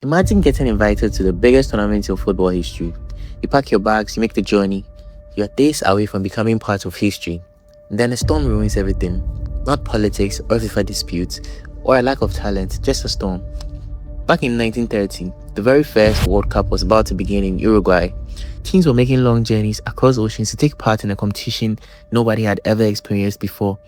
Imagine getting invited to the biggest tournament in football history. You pack your bags, you make the journey. You're days away from becoming part of history. Then a storm ruins everything. Not politics or FIFA disputes or a lack of talent, just a storm. Back in 1930, the very first World Cup was about to begin in Uruguay. Teams were making long journeys across oceans to take part in a competition nobody had ever experienced before.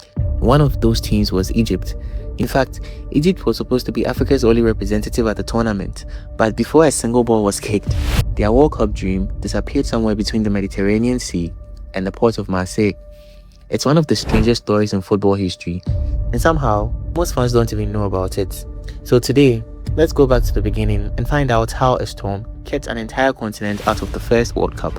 One of those teams was Egypt. In fact, Egypt was supposed to be Africa's only representative at the tournament, but before a single ball was kicked, their World Cup dream disappeared somewhere between the Mediterranean Sea and the port of Marseille. It's one of the strangest stories in football history, and somehow, most fans don't even know about it. So today, let's go back to the beginning and find out how a storm kept an entire continent out of the first World Cup.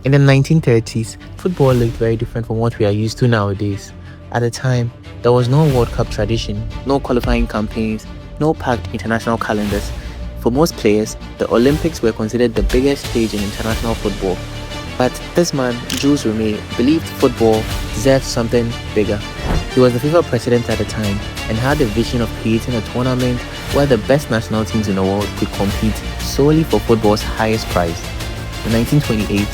In the 1930s, football looked very different from what we are used to nowadays. At the time, there was no World Cup tradition, no qualifying campaigns, no packed international calendars. For most players, the Olympics were considered the biggest stage in international football. But this man, Jules Rimet, believed football deserved something bigger. He was the FIFA president at the time and had the vision of creating a tournament where the best national teams in the world could compete solely for football's highest prize. In 1928,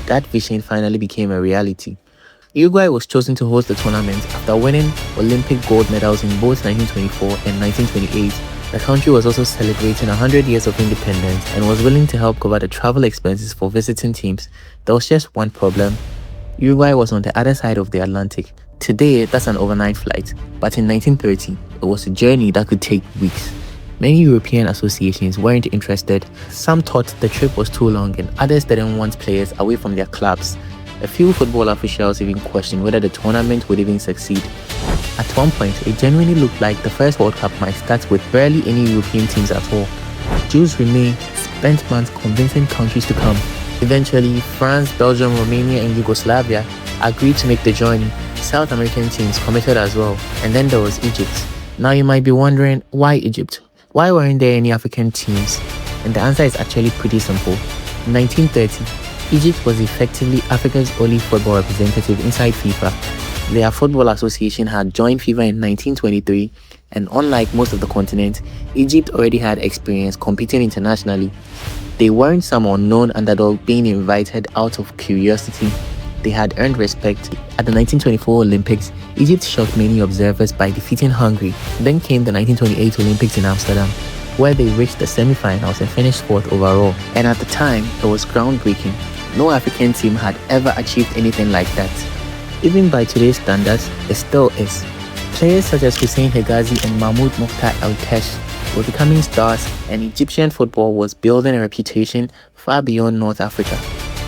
that vision finally became a reality. Uruguay was chosen to host the tournament after winning Olympic gold medals in both 1924 and 1928. The country was also celebrating 100 years of independence and was willing to help cover the travel expenses for visiting teams. There was just one problem. Uruguay was on the other side of the Atlantic. Today, that's an overnight flight, but in 1930, it was a journey that could take weeks. Many European associations weren't interested. Some thought the trip was too long and others didn't want players away from their clubs. A few football officials even questioned whether the tournament would even succeed. At one point, it genuinely looked like the first World Cup might start with barely any European teams at all. Jules Rimet spent months convincing countries to come. Eventually, France, Belgium, Romania and Yugoslavia agreed to make the journey. South American teams committed as well. And then there was Egypt. Now you might be wondering, why Egypt? Why weren't there any African teams? And the answer is actually pretty simple. In 1930, Egypt was effectively Africa's only football representative inside FIFA. Their football association had joined FIFA in 1923, and unlike most of the continent, Egypt already had experience competing internationally. They weren't some unknown underdog being invited out of curiosity. They had earned respect. At the 1924 Olympics, Egypt shocked many observers by defeating Hungary. Then came the 1928 Olympics in Amsterdam, where they reached the semi-finals and finished fourth overall. And at the time, it was groundbreaking. No African team had ever achieved anything like that. Even by today's standards, it still is. Players such as Hussein Hegazi and Mahmoud Mokhtar El-Tesh were becoming stars, and Egyptian football was building a reputation far beyond North Africa.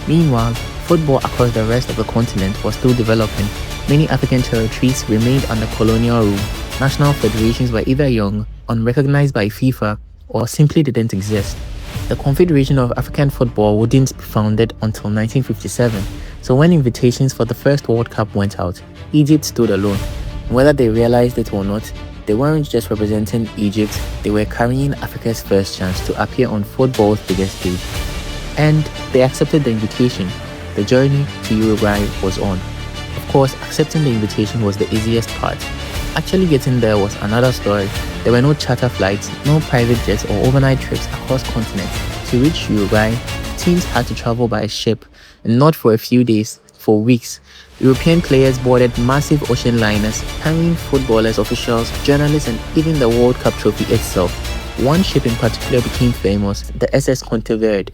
Meanwhile, football across the rest of the continent was still developing. Many African territories remained under colonial rule. National federations were either young, unrecognized by FIFA, or simply didn't exist. The Confederation of African Football wouldn't be founded until 1957, so when invitations for the first World Cup went out, Egypt stood alone. Whether they realized it or not, they weren't just representing Egypt, they were carrying Africa's first chance to appear on football's biggest stage. And they accepted the invitation. The journey to Uruguay was on. Of course, accepting the invitation was the easiest part. Actually getting there was another story. There were no charter flights, no private jets or overnight trips across continents. To reach Uruguay, teams had to travel by ship, and not for a few days, for weeks. European players boarded massive ocean liners, carrying footballers, officials, journalists and even the World Cup trophy itself. One ship in particular became famous, the SS Conteverde.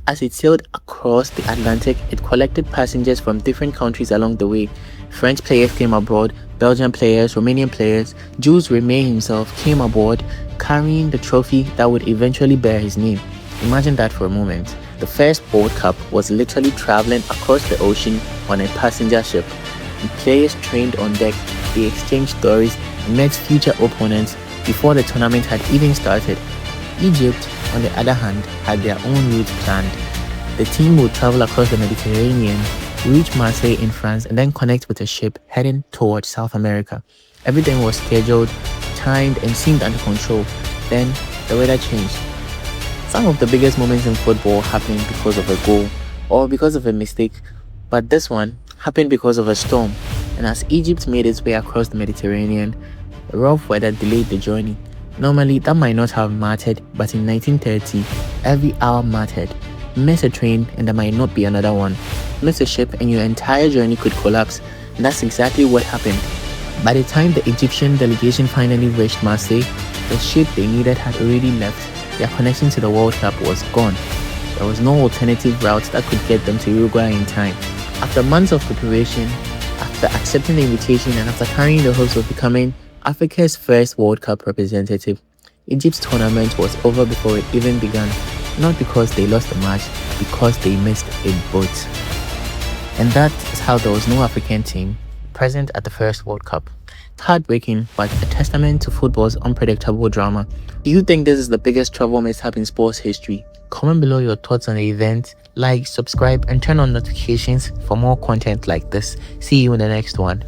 As it sailed across the Atlantic, it collected passengers from different countries along the way. French players came aboard, Belgian players, Romanian players. Jules Rimet himself came aboard, carrying the trophy that would eventually bear his name. Imagine that for a moment. The first World Cup was literally traveling across the ocean on a passenger ship. The players trained on deck, they exchanged stories, and met future opponents before the tournament had even started. Egypt, on the other hand, had their own route planned. The team would travel across the Mediterranean, reach Marseille in France, and then connect with a ship heading towards South America. Everything was scheduled, timed, and seemed under control. Then, the weather changed. Some of the biggest moments in football happened because of a goal or because of a mistake, but this one happened because of a storm. And as Egypt made its way across the Mediterranean, rough weather delayed the journey. Normally, that might not have mattered, but in 1930, every hour mattered. Miss a train and there might not be another one. Miss a ship and your entire journey could collapse. And that's exactly what happened. By the time the Egyptian delegation finally reached Marseille, the ship they needed had already left. Their connection to the World Cup was gone. There was no alternative route that could get them to Uruguay in time. After months of preparation, after accepting the invitation and after carrying the hopes of becoming Africa's first World Cup representative, Egypt's tournament was over before it even began, not because they lost the match, because they missed a boat. And that is how there was no African team present at the first World Cup. Heartbreaking, but a testament to football's unpredictable drama. Do you think this is the biggest travel mishap in sports history? Comment below your thoughts on the event, like, subscribe, and turn on notifications for more content like this. See you in the next one.